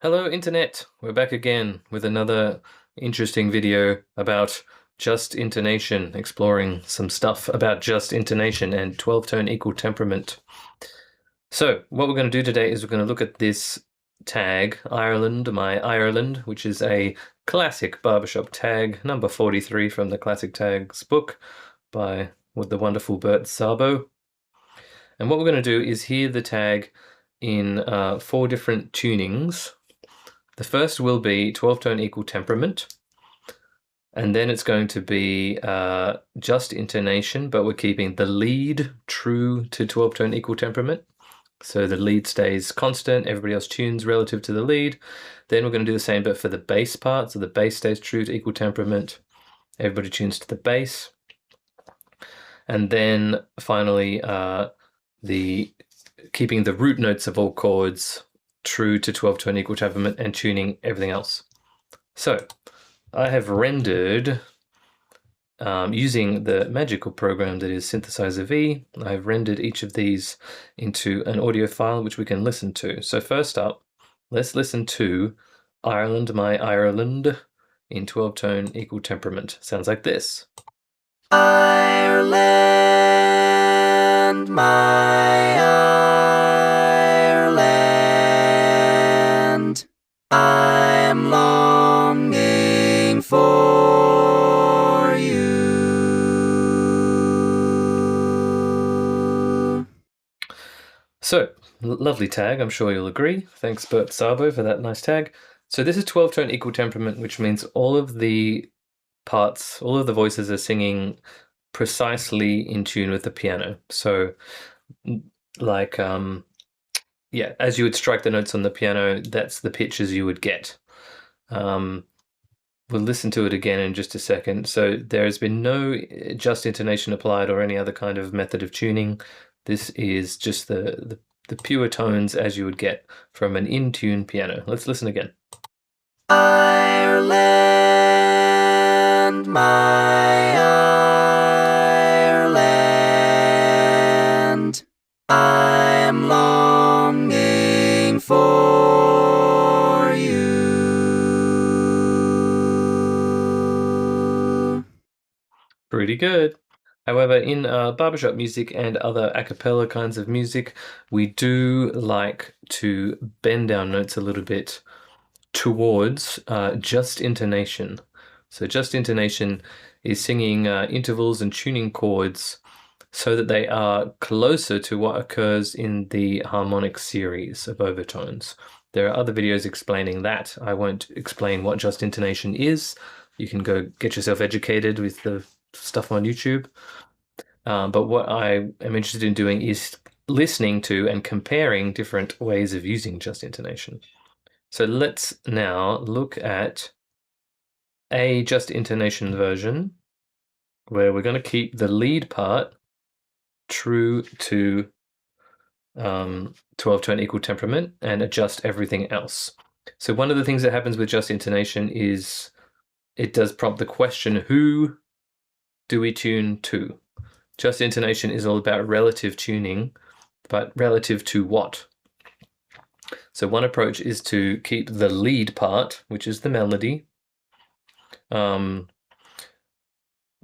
Hello Internet, we're back again with another interesting video about just intonation, exploring some stuff about just intonation and 12-tone equal temperament. So what we're going to do today is we're going to look at this tag, Ireland, my Ireland, which is a classic barbershop tag, number 43 from the Classic Tags book with the wonderful Bert Szabo. And what we're going to do is hear the tag in 4 different tunings. The first will be 12-tone equal temperament, and then it's going to be just intonation, but we're keeping the lead true to 12-tone equal temperament. So the lead stays constant, everybody else tunes relative to the lead. Then we're going to do the same, but for the bass part, so the bass stays true to equal temperament. Everybody tunes to the bass. And then finally, keeping the root notes of all chords true to 12-tone equal temperament and tuning everything else. So I have rendered, using the magical program that is Synthesizer V, I've rendered each of these into an audio file which we can listen to. So first up, let's listen to Ireland, my Ireland in 12-tone equal temperament. Sounds like this. Ireland, my Ireland, I'm longing for you. So, lovely tag, I'm sure you'll agree. Thanks Bert Szabo for that nice tag. So this is 12-tone equal temperament, which means all of the parts, all of the voices are singing precisely in tune with the piano. So like, yeah, as you would strike the notes on the piano, that's the pitches you would get. We'll listen to it again in just a second. So there has been no just intonation applied or any other kind of method of tuning. This is just the pure tones as you would get from an in-tune piano. Let's listen again. Ireland, my Ireland, I'm longing for you. Pretty good. However, in barbershop music and other a cappella kinds of music, we do like to bend our notes a little bit towards just intonation. So just intonation is singing intervals and tuning chords so that they are closer to what occurs in the harmonic series of overtones. There are other videos explaining that. I won't explain what just intonation is. You can go get yourself educated with the stuff on YouTube. But what I am interested in doing is listening to and comparing different ways of using just intonation. So let's now look at a just intonation version where we're going to keep the lead part true to 12-tone equal temperament and adjust everything else. So one of the things that happens with just intonation is it does prompt the question, who do we tune to? Just intonation is all about relative tuning, but relative to what? So one approach is to keep the lead part, which is the melody,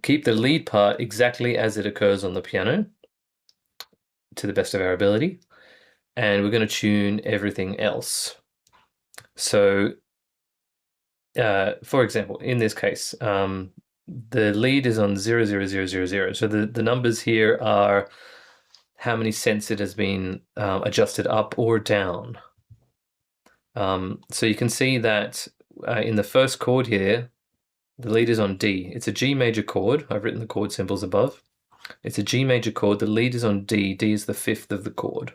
keep the lead part exactly as it occurs on the piano to the best of our ability, and we're going to tune everything else. So for example, in this case, the lead is on 0, 0, 0, 0, 0. So the numbers here are how many cents it has been adjusted up or down. So you can see that in the first chord here, the lead is on D. It's a G major chord. I've written the chord symbols above. It's a G major chord. The lead is on D. D is the 5th of the chord.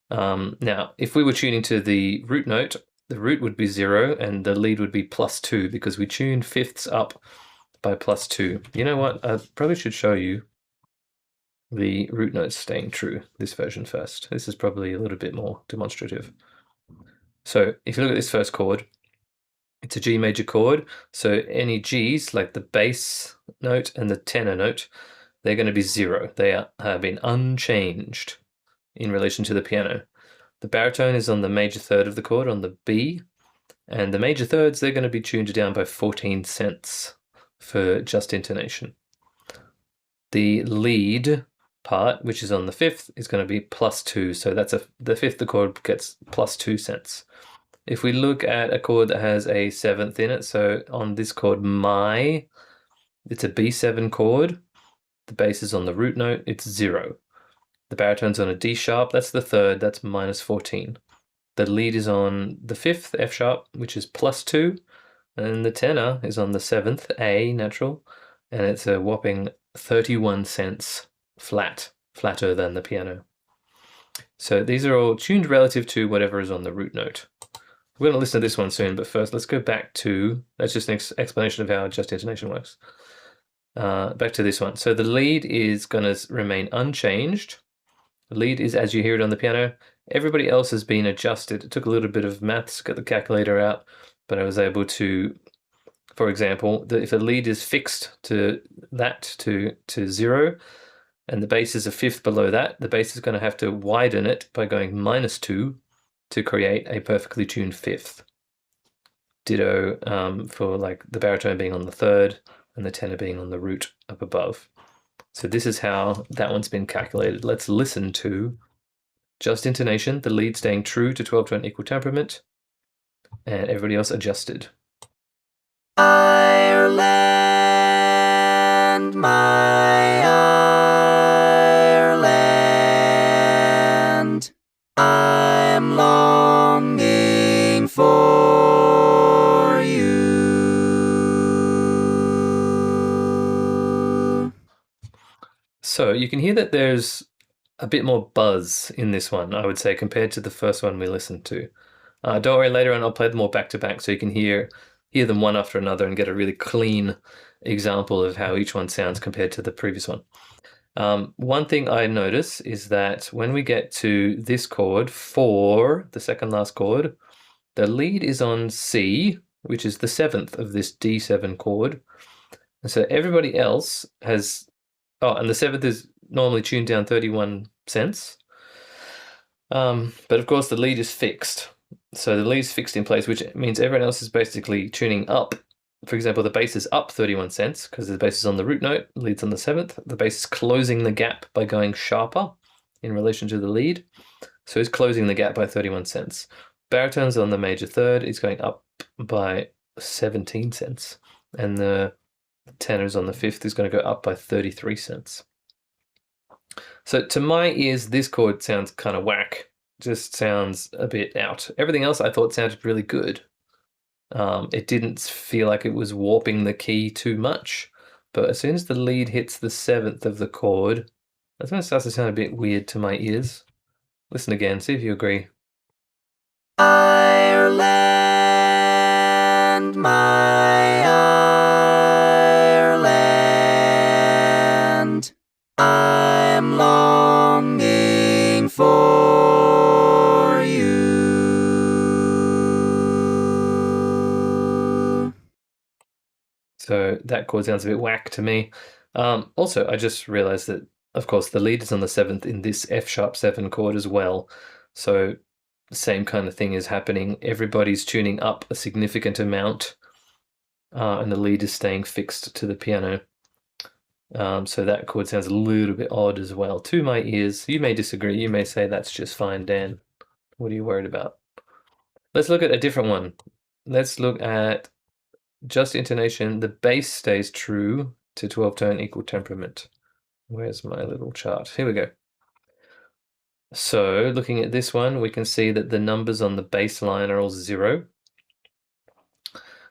Now, if we were tuning to the root note, the root would be 0 and the lead would be +2 because we tuned fifths up by +2. You know what? I probably should show you the root notes staying true, this version first. This is probably a little bit more demonstrative. So if you look at this first chord, it's a G major chord, so any Gs, like the bass note and the tenor note, they're going to be 0. They have been unchanged in relation to the piano. The baritone is on the major third of the chord, on the B, And the major thirds, they're going to be tuned down by 14 cents for just intonation. The lead part, which is on the fifth, is going to be +2. So that's the fifth chord gets +2 cents. If we look at a chord that has a seventh in it, so on this chord my, it's a B7 chord. The bass is on the root note, it's 0. The baritone's on a D sharp, that's the third, that's -14. The lead is on the fifth, F sharp, which is +2, and the tenor is on the seventh, A natural, and it's a whopping 31 cents flat, flatter than the piano. So these are all tuned relative to whatever is on the root note. We're going to listen to this one soon, but first let's go back to, that's just an explanation of how just intonation works. Back to this one. So the lead is going to remain unchanged. The lead is as you hear it on the piano. Everybody else has been adjusted. It took a little bit of maths, got the calculator out, but I was able to, for example, if the lead is fixed to that, to 0, and the bass is a fifth below that, the bass is going to have to widen it by going -2 to create a perfectly tuned fifth. Ditto for like the baritone being on the third and the tenor being on the root up above. So this is how that one's been calculated. Let's listen to just intonation, the lead staying true to 12-tone equal temperament, and everybody else adjusted. Ireland, my Ireland, I'm longing for you. So you can hear that there's a bit more buzz in this one, I would say, compared to the first one we listened to. Don't worry, later on I'll play them all back to back so you can hear them one after another and get a really clean example of how each one sounds compared to the previous one. One thing I notice is that when we get to this chord, 4, the second last chord, the lead is on C, which is the seventh of this D7 chord. And so everybody else has, and the seventh is normally tuned down 31 cents. But of course the lead is fixed. So the lead is fixed in place, which means everyone else is basically tuning up. For example, the bass is up 31 cents because the bass is on the root note, lead's on the seventh. The bass is closing the gap by going sharper in relation to the lead. So it's closing the gap by 31 cents. Baritone's on the major third, is going up by 17 cents. And the tenor's on the fifth is going to go up by 33 cents. So to my ears, this chord sounds kind of whack. Just sounds a bit out. Everything else I thought sounded really good. It didn't feel like it was warping the key too much, but as soon as the lead hits the seventh of the chord, that's when it starts to sound a bit weird to my ears. Listen again, see if you agree. Ireland, my Ireland, I'm longing for you. So that chord sounds a bit whack to me. Also, I just realized that, of course, the lead is on the seventh in this F sharp 7 chord as well. So the same kind of thing is happening. Everybody's tuning up a significant amount, and the lead is staying fixed to the piano. So that chord sounds a little bit odd as well to my ears. You may disagree. You may say that's just fine, Dan. What are you worried about? Let's look at a different one. Let's look at just intonation. The bass stays true to 12-tone equal temperament. Where's my little chart? Here we go. So looking at this one, we can see that the numbers on the bass line are all 0.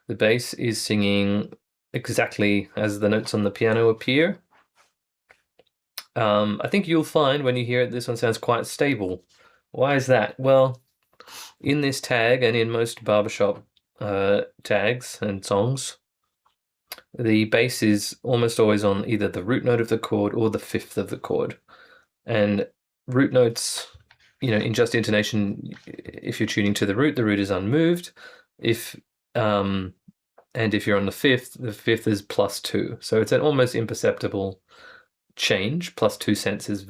The bass is singing exactly as the notes on the piano appear. I think you'll find when you hear it, this one sounds quite stable. Why is that? Well, in this tag and in most barbershop tags and songs, the bass is almost always on either the root note of the chord or the fifth of the chord. And root notes, in just intonation, if you're tuning to the root is unmoved. And if you're on the fifth is +2. So it's an almost imperceptible change. +2 cents is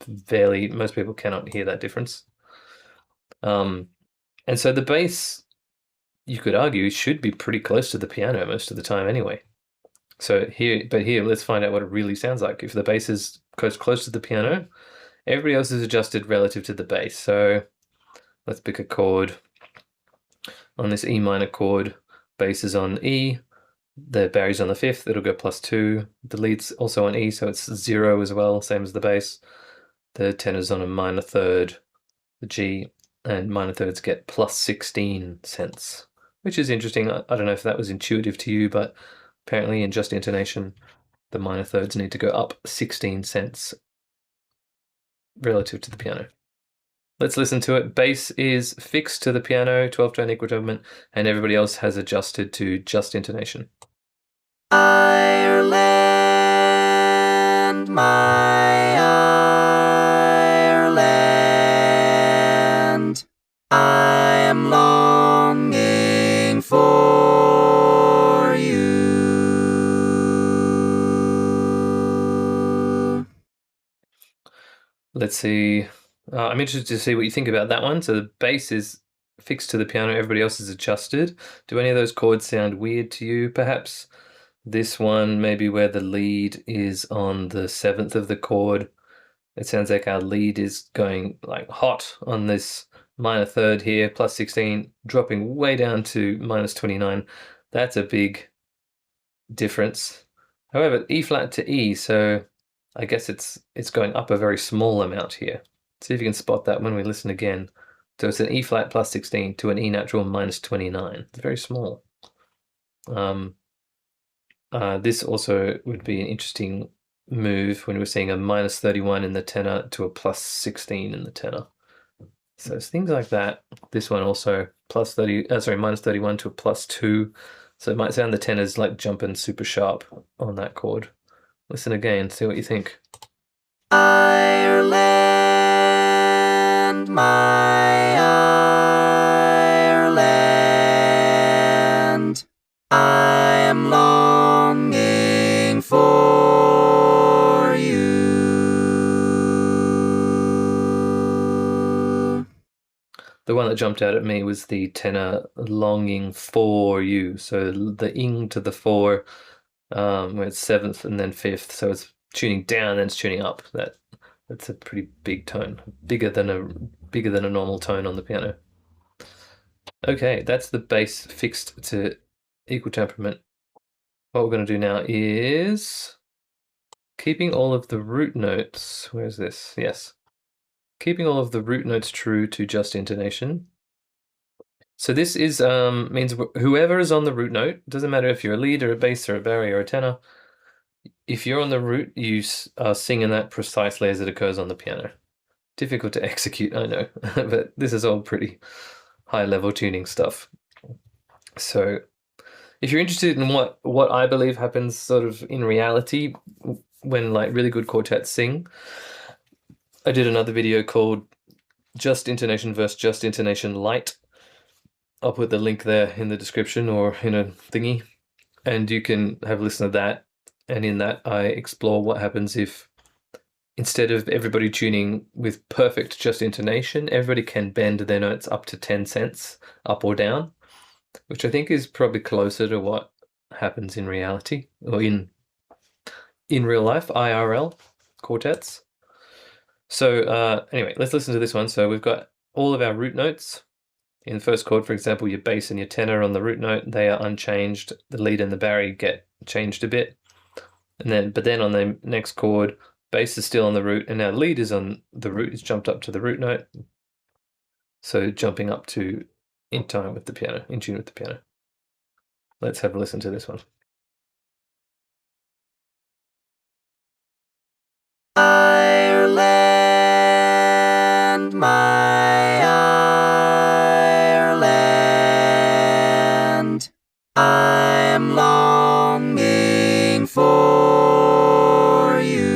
barely, most people cannot hear that difference. And so the bass you could argue should be pretty close to the piano most of the time anyway. So here, let's find out what it really sounds like. If the bass is close to the piano, everybody else is adjusted relative to the bass. So let's pick a chord. On this E minor chord, bass is on E, the Barry's on the fifth, it'll go +2. The lead's also on E, so it's 0 as well, same as the bass. The tenor's on a minor third, the G, and minor thirds get +16 cents, which is interesting. I don't know if that was intuitive to you, but apparently in Just Intonation, the minor thirds need to go up 16 cents relative to the piano. Let's listen to it. Bass is fixed to the piano, 12-tone equal temperament, and everybody else has adjusted to Just Intonation. Ireland, my Ireland, I am longing for you. Let's see. I'm interested to see what you think about that one. So the bass is fixed to the piano, everybody else is adjusted. Do any of those chords sound weird to you, perhaps? This one, maybe where the lead is on the seventh of the chord. It sounds like our lead is going like hot on this minor third here, +16, dropping way down to -29. That's a big difference. However, E flat to E, so I guess it's going up a very small amount here. See if you can spot that when we listen again. So it's an E flat +16 to an E natural -29. It's very small. This also would be an interesting move when we're seeing a -31 in the tenor to a +16 in the tenor. So it's things like that. This one also -31 to a +2. So it might sound the tenor's like jumping super sharp on that chord. Listen again, see what you think. Ireland, my Ireland, I am longing for you. The one that jumped out at me was the tenor longing for you. So the ing to the four, where it's seventh and then fifth. So it's tuning down, then it's tuning up. That's a pretty big tone, bigger than a normal tone on the piano. Okay, that's the bass fixed to equal temperament. What we're going to do now is keeping all of the root notes. Where's this? Yes. Keeping all of the root notes true to Just Intonation. So this is means whoever is on the root note, doesn't matter if you're a lead or a bass or a barry or a tenor, if you're on the root, you are singing that precisely as it occurs on the piano. Difficult to execute, I know, but this is all pretty high-level tuning stuff. So if you're interested in what I believe happens sort of in reality when like really good quartets sing, I did another video called Just Intonation vs Just Intonation Lite. I'll put the link there in the description or in a thingy, and you can have a listen to that. And in that, I explore what happens if instead of everybody tuning with perfect just intonation, everybody can bend their notes up to 10 cents, up or down, which I think is probably closer to what happens in reality, or in real life, IRL quartets. So anyway, let's listen to this one. So we've got all of our root notes. In the first chord, for example, your bass and your tenor on the root note, they are unchanged. The lead and the barry get changed a bit. But then on the next chord, bass is still on the root, and now lead is on the root, it's jumped up to the root note. So jumping up to in time with the piano, in tune with the piano. Let's have a listen to this one. Ireland, my Ireland, I am longing for you.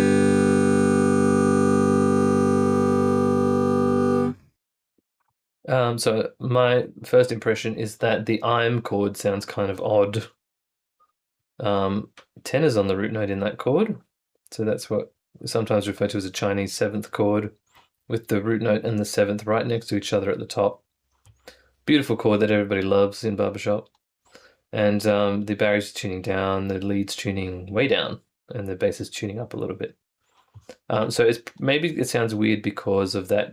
So my first impression is that the I'm chord sounds kind of odd. Tenor's on the root note in that chord, so that's what sometimes referred to as a Chinese seventh chord, with the root note and the seventh right next to each other at the top. Beautiful chord that everybody loves in Barbershop. And the Barry's tuning down, the lead's tuning way down, and the bass is tuning up a little bit. So it's maybe it sounds weird because of that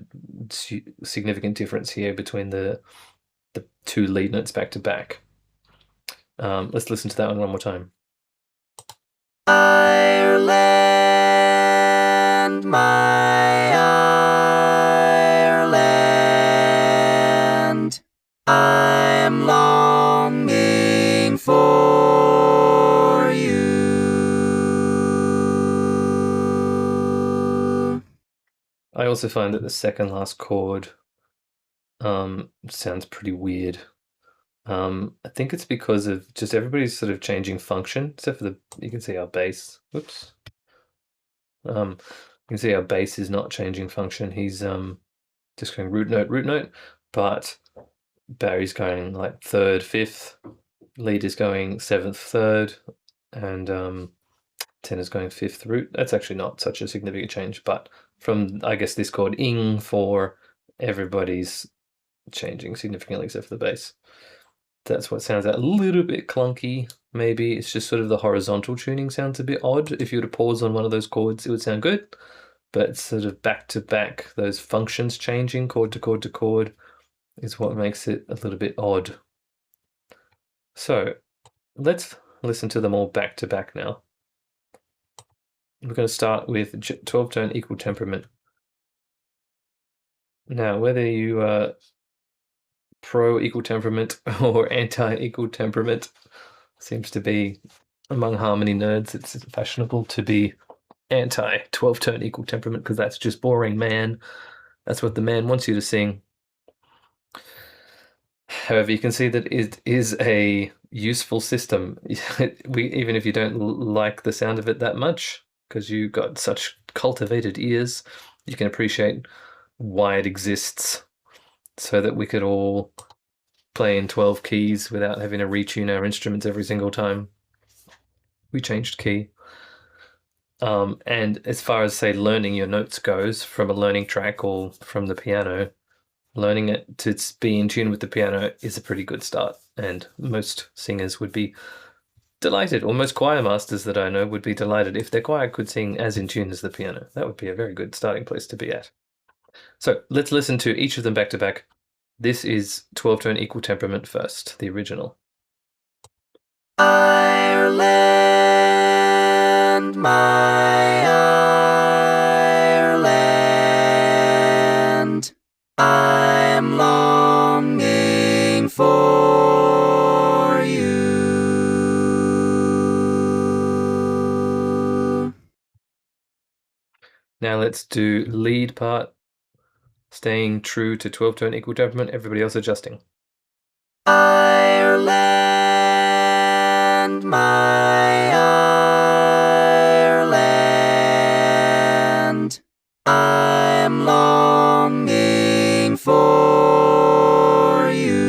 significant difference here between the two lead notes back to back. Let's listen to that one more time. Ireland, my Ireland, I'm longing for you. I also find that the second last chord sounds pretty weird. I think it's because of just everybody's sort of changing function, except for you can see our bass. Whoops. You can see our bass is not changing function. He's just going root note, but Barry's going like third, fifth, lead is going seventh, third, and tenor's going fifth root. That's actually not such a significant change, but from I guess this chord ing for everybody's changing significantly except for the bass. That's what sounds a little bit clunky. Maybe it's just sort of the horizontal tuning sounds a bit odd. If you were to pause on one of those chords, it would sound good, but sort of back to back, those functions changing chord to chord to chord is what makes it a little bit odd. So let's listen to them all back to back now. We're going to start with 12-tone equal temperament. Now, whether you are pro equal temperament or anti equal temperament, seems to be among harmony nerds, it's fashionable to be anti 12-tone equal temperament because that's just boring, man. That's what the man wants you to sing. However, you can see that it is a useful system. Even if you don't like the sound of it that much, because you got such cultivated ears, you can appreciate why it exists so that we could all play in 12 keys without having to retune our instruments every single time we changed key. And as far as, say, learning your notes goes from a learning track or from the piano, learning it to be in tune with the piano is a pretty good start. And most singers would be delighted, or most choir masters that I know would be delighted if their choir could sing as in tune as the piano. That would be a very good starting place to be at. So let's listen to each of them back to back. This is 12-tone equal temperament first, the original. Ireland, my Ireland, I'm longing for you. Now let's do lead part, staying true to 12-tone equal temperament, everybody else adjusting. Ireland, my Ireland, I'm longing for you.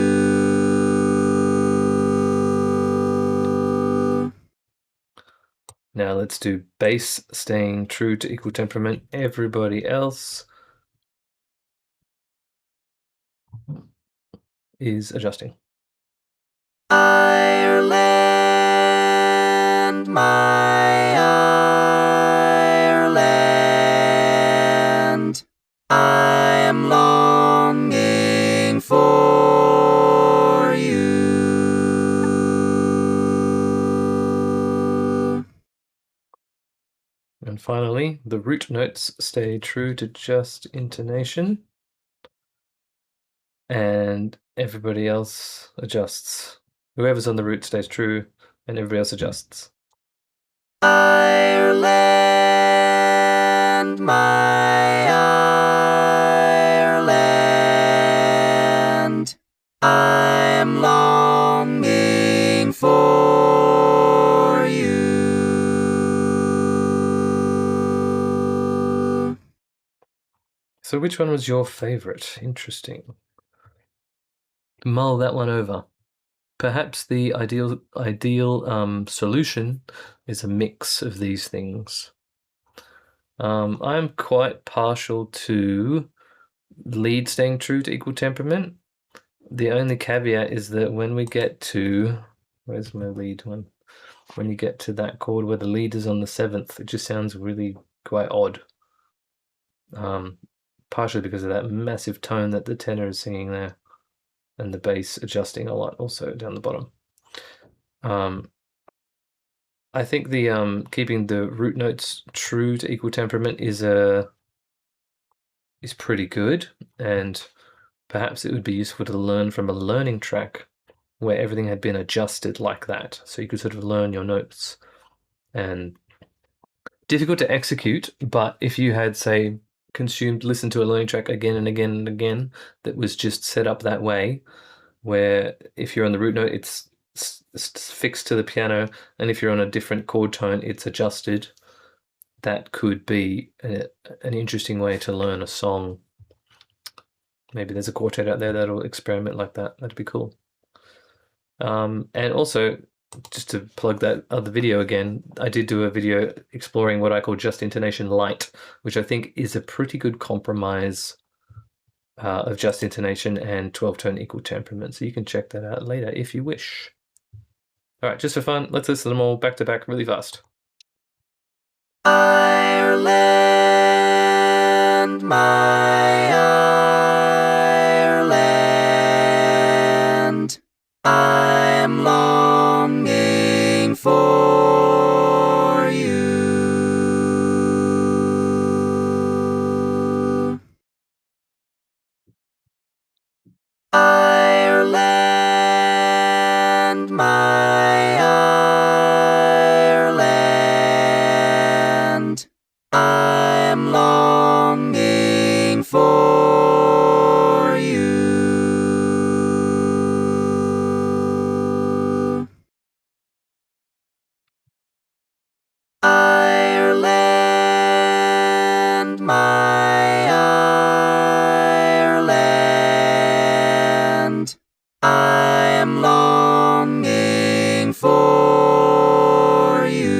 Now let's do bass, staying true to equal temperament, everybody else is adjusting. Ireland, my Ireland, I'm longing for you. And finally, the root notes stay true to just intonation. And everybody else adjusts. Whoever's on the root stays true, and everybody else adjusts. Ireland, my Ireland, I'm longing for you. So which one was your favorite? Interesting. Mull that one over. Perhaps the ideal solution is a mix of these things. I'm quite partial to lead staying true to equal temperament, The only caveat is that when we get to, where's my lead one? When you get to that chord where the lead is on the 7th, it just sounds really quite odd. Partially because of that massive tone that the tenor is singing there, and the bass adjusting a lot also down the bottom. I think the keeping the root notes true to equal temperament is pretty good, and perhaps it would be useful to learn from a learning track where everything had been adjusted like that, so you could sort of learn your notes. And difficult to execute, but if you had, say, listened to a learning track again and again and again that was just set up that way, where if you're on the root note, it's fixed to the piano, and if you're on a different chord tone, it's adjusted, that could be an interesting way to learn a song. Maybe there's a quartet out there that'll experiment like that. That'd be cool. And also, just to plug that other video again, I did do a video exploring what I call Just Intonation Lite, which I think is a pretty good compromise of Just Intonation and 12-tone equal temperament. So you can check that out later if you wish. All right, just for fun, let's listen to them all back to back really fast. Ireland, my Ireland, I'm longing for you. Ireland, my Ireland, I'm longing for you. Ireland, my Ireland, I'm longing for you.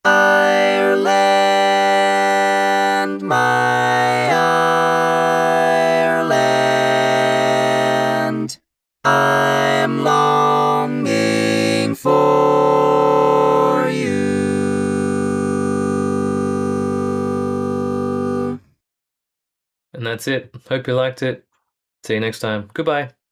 Ireland, my Ireland, I'm longing for you. And that's it. Hope you liked it. See you next time. Goodbye.